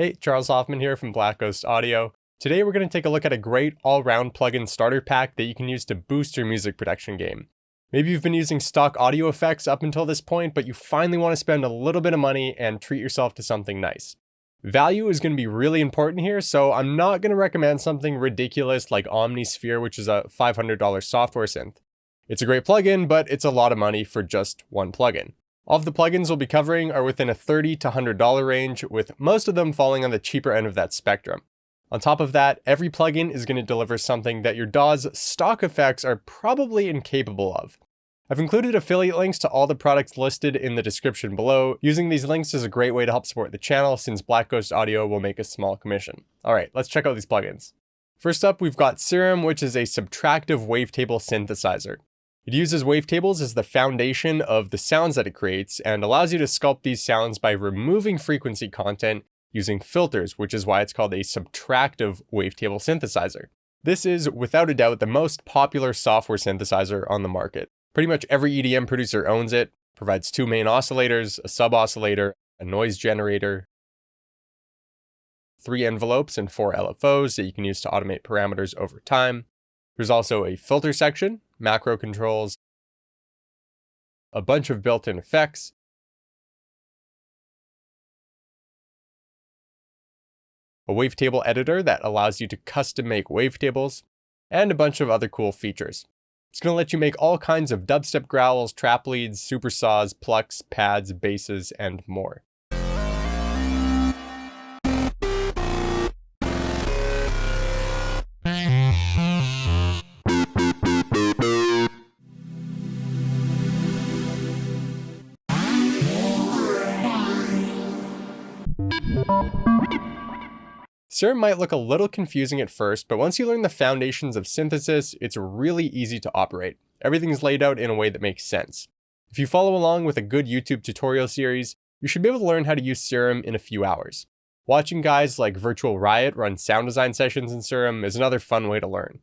Hey, Charles Hoffman here from Black Ghost Audio. Today we're going to take a look at a great all-round plugin starter pack that you can use to boost your music production game. Maybe you've been using stock audio effects up until this point, but you finally want to spend a little bit of money and treat yourself to something nice. Value is going to be really important here, so I'm not going to recommend something ridiculous like Omnisphere, which is a $500 software synth. It's a great plugin, but it's a lot of money for just one plugin. All of the plugins we'll be covering are within a $30 to $100 range, with most of them falling on the cheaper end of that spectrum. On top of that, every plugin is going to deliver something that your DAW's stock effects are probably incapable of. I've included affiliate links to all the products listed in the description below. Using these links is a great way to help support the channel since Black Ghost Audio will make a small commission. Alright, let's check out these plugins. First up, we've got SERUM, which is a subtractive wavetable synthesizer. It uses wavetables as the foundation of the sounds that it creates and allows you to sculpt these sounds by removing frequency content using filters, which is why it's called a subtractive wavetable synthesizer. This is, without a doubt, the most popular software synthesizer on the market. Pretty much every EDM producer owns it, provides two main oscillators, a sub-oscillator, a noise generator, 3 envelopes and 4 LFOs that you can use to automate parameters over time. There's also a filter section, macro controls, a bunch of built-in effects, a wavetable editor that allows you to custom make wavetables, and a bunch of other cool features. It's going to let you make all kinds of dubstep growls, trap leads, supersaws, plucks, pads, basses, and more. SERUM might look a little confusing at first, but once you learn the foundations of synthesis, it's really easy to operate. Everything's laid out in a way that makes sense. If you follow along with a good YouTube tutorial series, you should be able to learn how to use SERUM in a few hours. Watching guys like Virtual Riot run sound design sessions in SERUM is another fun way to learn.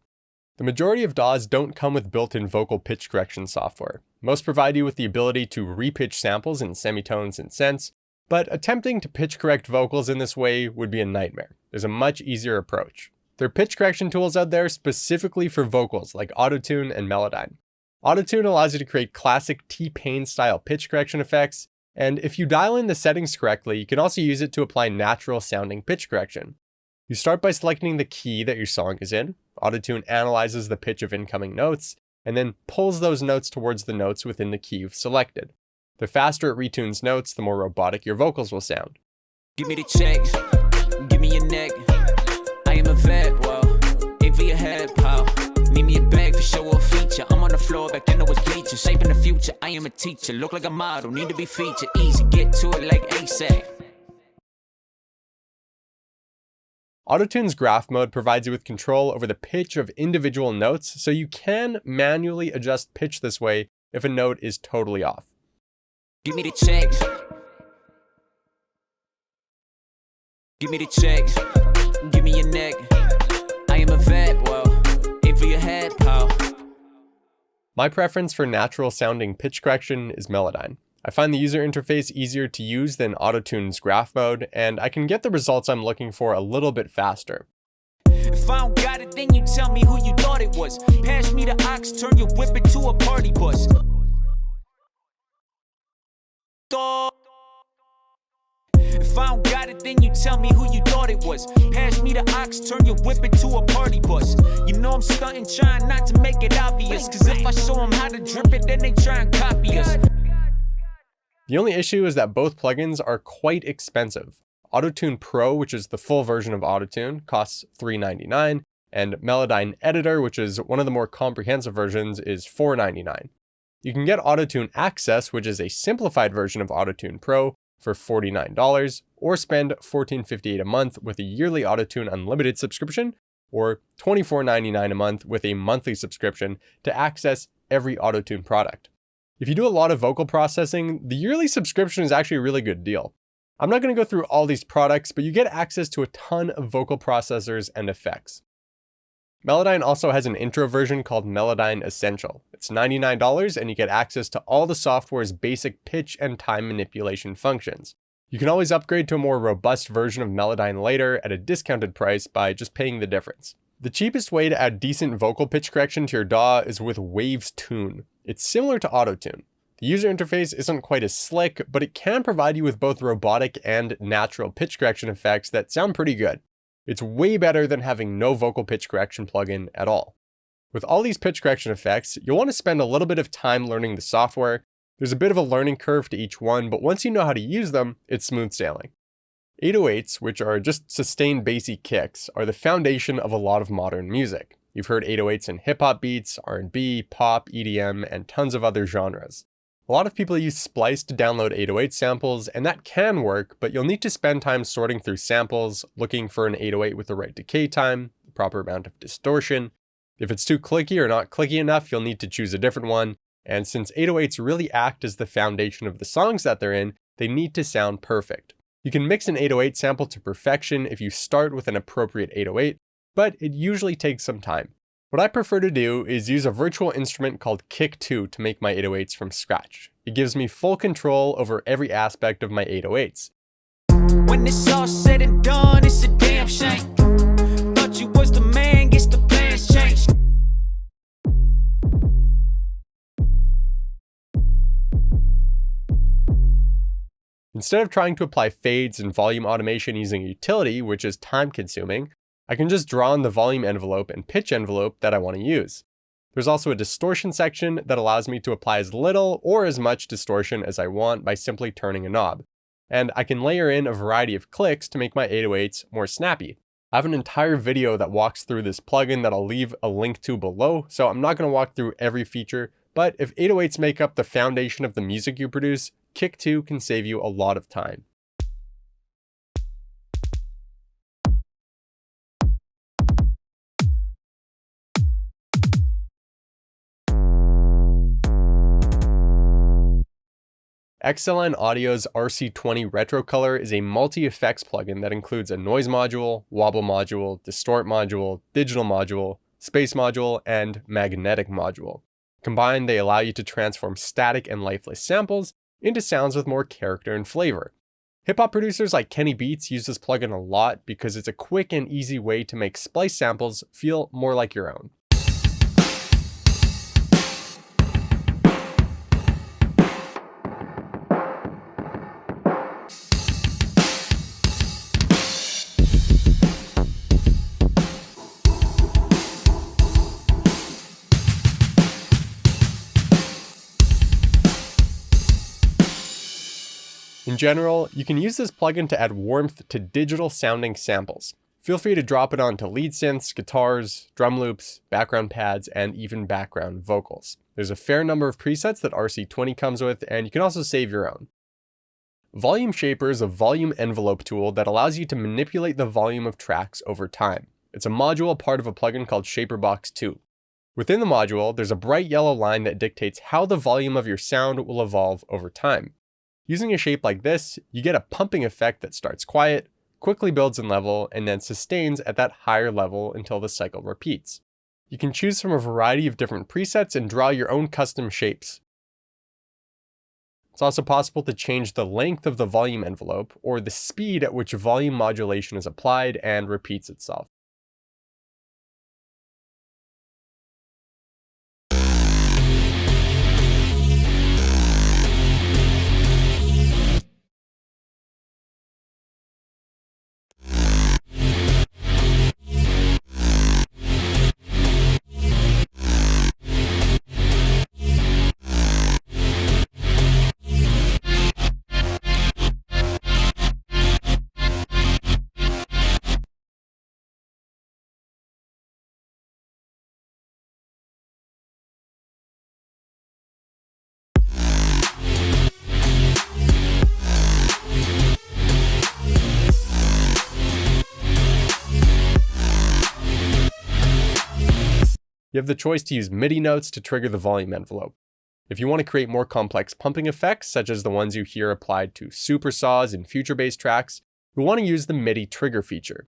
The majority of DAWs don't come with built-in vocal pitch correction software. Most provide you with the ability to repitch samples in semitones and cents, but attempting to pitch correct vocals in this way would be a nightmare. There's a much easier approach. There are pitch correction tools out there specifically for vocals like Autotune and Melodyne. Autotune allows you to create classic T-Pain style pitch correction effects, and if you dial in the settings correctly, you can also use it to apply natural sounding pitch correction. You start by selecting the key that your song is in. Autotune analyzes the pitch of incoming notes, and then pulls those notes towards the notes within the key you've selected. The faster it retunes notes, the more robotic your vocals will sound. Give me the check, give me your neck. I am a vet, well, aim for your head, pal. Need me a bag for show or feature. I'm on the floor, back then I was bleaching. Shaping the future, I am a teacher. Look like a model, need to be featured. Easy, get to it like ASAP. Autotune's graph mode provides you with control over the pitch of individual notes, so you can manually adjust pitch this way if a note is totally off. Give me the check. Give me the check. Give me your neck. I am a vet, well, aim for your head, pal. My preference for natural sounding pitch correction is Melodyne. I find the user interface easier to use than Autotune's graph mode, and I can get the results I'm looking for a little bit faster. If I don't got it, then you tell me who you thought it was. Pass me the ox, turn your whip into a party bus. If I don't got it, then you tell me who you thought it was. Pass me the ox, turn your whip into a party bus. You know I'm stunting, trying not to make it obvious. Cause if I show them how to drip it, then they try and copy us. The only issue is that both plugins are quite expensive. Autotune Pro, which is the full version of Autotune, costs $399, and Melodyne Editor, which is one of the more comprehensive versions, is $499. You can get Autotune Access, which is a simplified version of Autotune Pro, for $49, or spend $14.58 a month with a yearly Autotune Unlimited subscription, or $24.99 a month with a monthly subscription to access every Autotune product. If you do a lot of vocal processing, the yearly subscription is actually a really good deal. I'm not going to go through all these products, but you get access to a ton of vocal processors and effects. Melodyne also has an intro version called Melodyne Essential. It's $99 and you get access to all the software's basic pitch and time manipulation functions. You can always upgrade to a more robust version of Melodyne later at a discounted price by just paying the difference. The cheapest way to add decent vocal pitch correction to your DAW is with Waves Tune. It's similar to Auto-Tune. The user interface isn't quite as slick, but it can provide you with both robotic and natural pitch correction effects that sound pretty good. It's way better than having no vocal pitch correction plugin at all. With all these pitch correction effects, you'll want to spend a little bit of time learning the software. There's a bit of a learning curve to each one, but once you know how to use them, it's smooth sailing. 808s, which are just sustained bassy kicks, are the foundation of a lot of modern music. You've heard 808s in hip-hop beats, R&B, pop, EDM, and tons of other genres. A lot of people use Splice to download 808 samples, and that can work, but you'll need to spend time sorting through samples, looking for an 808 with the right decay time, the proper amount of distortion. If it's too clicky or not clicky enough, you'll need to choose a different one. And since 808s really act as the foundation of the songs that they're in, they need to sound perfect. You can mix an 808 sample to perfection if you start with an appropriate 808, but it usually takes some time. What I prefer to do is use a virtual instrument called Kick2 to make my 808s from scratch. It gives me full control over every aspect of my 808s. When it's all said and done, it's a damn shame. Thought you was the man, guess the plans changed. Instead of trying to apply fades and volume automation using a utility, which is time consuming, I can just draw on the volume envelope and pitch envelope that I want to use. There's also a distortion section that allows me to apply as little or as much distortion as I want by simply turning a knob. And I can layer in a variety of clicks to make my 808s more snappy. I have an entire video that walks through this plugin that I'll leave a link to below, so I'm not going to walk through every feature, but if 808s make up the foundation of the music you produce, Kick2 can save you a lot of time. XLN Audio's RC20 Retro Color is a multi-effects plugin that includes a noise module, wobble module, distort module, digital module, space module, and magnetic module. Combined, they allow you to transform static and lifeless samples into sounds with more character and flavor. Hip-hop producers like Kenny Beats use this plugin a lot because it's a quick and easy way to make splice samples feel more like your own. In general, you can use this plugin to add warmth to digital sounding samples. Feel free to drop it onto lead synths, guitars, drum loops, background pads, and even background vocals. There's a fair number of presets that RC20 comes with, and you can also save your own. VOLUMESHAPER is a volume envelope tool that allows you to manipulate the volume of tracks over time. It's a module part of a plugin called ShaperBox 2. Within the module, there's a bright yellow line that dictates how the volume of your sound will evolve over time. Using a shape like this, you get a pumping effect that starts quiet, quickly builds in level, and then sustains at that higher level until the cycle repeats. You can choose from a variety of different presets and draw your own custom shapes. It's also possible to change the length of the volume envelope or the speed at which volume modulation is applied and repeats itself. You have the choice to use MIDI notes to trigger the volume envelope. If you want to create more complex pumping effects, such as the ones you hear applied to super saws and future bass tracks, you'll want to use the MIDI trigger feature.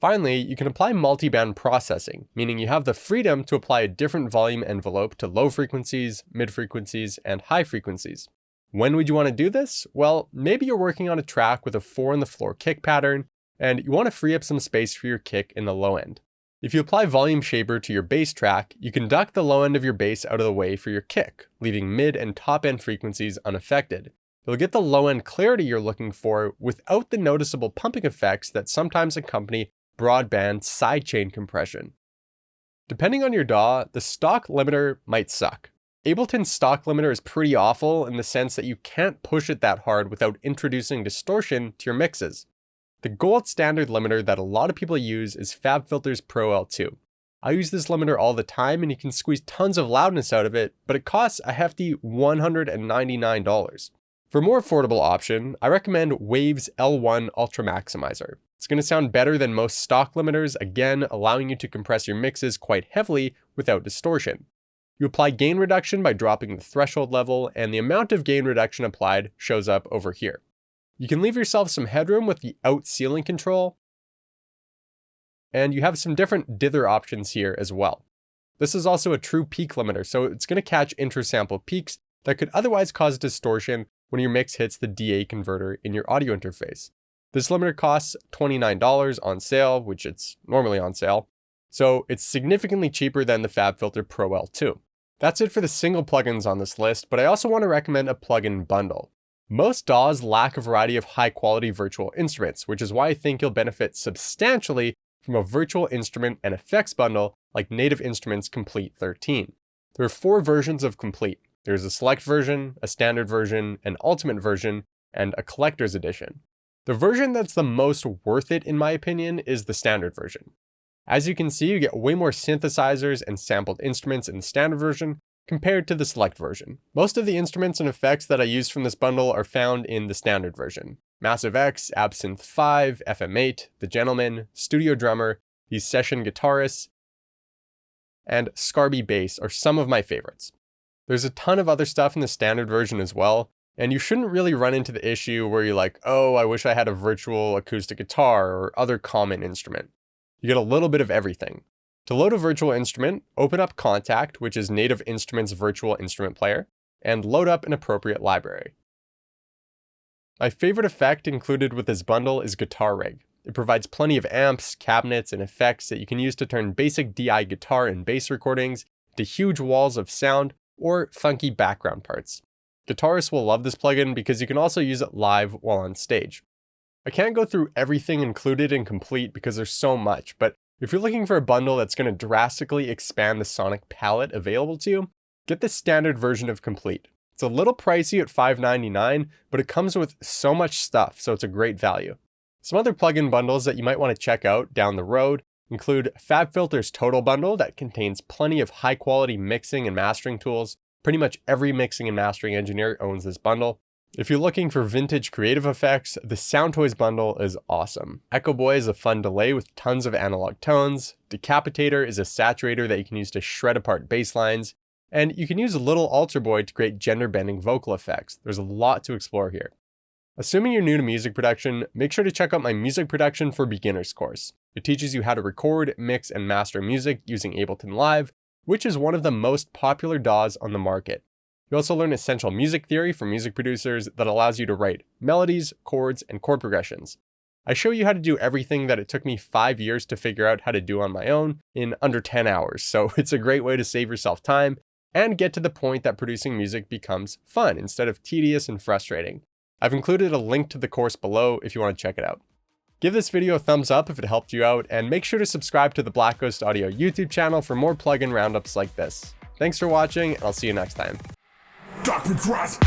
Finally, you can apply multiband processing, meaning you have the freedom to apply a different volume envelope to low frequencies, mid frequencies, and high frequencies. When would you want to do this? Well, maybe you're working on a track with a 4 on the floor kick pattern, and you want to free up some space for your kick in the low end. If you apply VOLUMESHAPER to your bass track, you can duck the low end of your bass out of the way for your kick, leaving mid and top end frequencies unaffected. You'll get the low end clarity you're looking for without the noticeable pumping effects that sometimes accompany broadband sidechain compression. Depending on your DAW, the stock limiter might suck. Ableton's stock limiter is pretty awful in the sense that you can't push it that hard without introducing distortion to your mixes. The gold standard limiter that a lot of people use is FABFILTER's Pro L2. I use this limiter all the time and you can squeeze tons of loudness out of it, but it costs a hefty $199. For a more affordable option, I recommend Wave's L1 ULTRAMAXIMIZER. It's going to sound better than most stock limiters, again allowing you to compress your mixes quite heavily without distortion. You apply gain reduction by dropping the threshold level, and the amount of gain reduction applied shows up over here. You can leave yourself some headroom with the out ceiling control, and you have some different dither options here as well. This is also a true peak limiter, so it's going to catch intersample peaks that could otherwise cause distortion when your mix hits the DA converter in your audio interface. This limiter costs $29 on sale, which it's normally on sale, so it's significantly cheaper than the FABFILTER Pro L2. That's it for the single plugins on this list, but I also want to recommend a plugin bundle. Most DAWs lack a variety of high-quality virtual instruments, which is why I think you'll benefit substantially from a virtual instrument and effects bundle like Native Instruments Complete 13. There are 4 versions of Complete. There's a select version, a standard version, an ultimate version, and a collector's edition. The version that's the most worth it, in my opinion, is the standard version. As you can see, you get way more synthesizers and sampled instruments in the standard version compared to the select version. Most of the instruments and effects that I use from this bundle are found in the standard version. Massive X, Absinthe 5, FM8, The Gentleman, Studio Drummer, these session guitarists, and Scarby Bass are some of my favorites. There's a ton of other stuff in the standard version as well, and you shouldn't really run into the issue where you're like, oh, I wish I had a virtual acoustic guitar or other common instrument. You get a little bit of everything. To load a virtual instrument, open up Contact, which is Native Instruments' virtual instrument player, and load up an appropriate library. My favorite effect included with this bundle is Guitar Rig. It provides plenty of amps, cabinets, and effects that you can use to turn basic DI guitar and bass recordings into huge walls of sound or funky background parts. Guitarists will love this plugin because you can also use it live while on stage. I can't go through everything included in Complete because there's so much, but if you're looking for a bundle that's going to drastically expand the sonic palette available to you, get the standard version of Complete. It's a little pricey at $5.99, but it comes with so much stuff, so it's a great value. Some other plugin bundles that you might want to check out down the road include FabFilter's Total Bundle that contains plenty of high-quality mixing and mastering tools. Pretty much every mixing and mastering engineer owns this bundle. If you're looking for vintage creative effects, the Soundtoys bundle is awesome. Echo Boy is a fun delay with tons of analog tones. Decapitator is a saturator that you can use to shred apart bass lines. And you can use a little Ultra Boy to create gender-bending vocal effects. There's a lot to explore here. Assuming you're new to music production, make sure to check out my Music Production for Beginners course. It teaches you how to record, mix, and master music using Ableton Live, which is one of the most popular DAWs on the market. You also learn essential music theory for music producers that allows you to write melodies, chords, and chord progressions. I show you how to do everything that it took me 5 years to figure out how to do on my own in under 10 hours, so it's a great way to save yourself time and get to the point that producing music becomes fun instead of tedious and frustrating. I've included a link to the course below if you want to check it out. Give this video a thumbs up if it helped you out, and make sure to subscribe to the Black Ghost Audio YouTube channel for more plugin roundups like this. Thanks for watching, and I'll see you next time. Dark regret.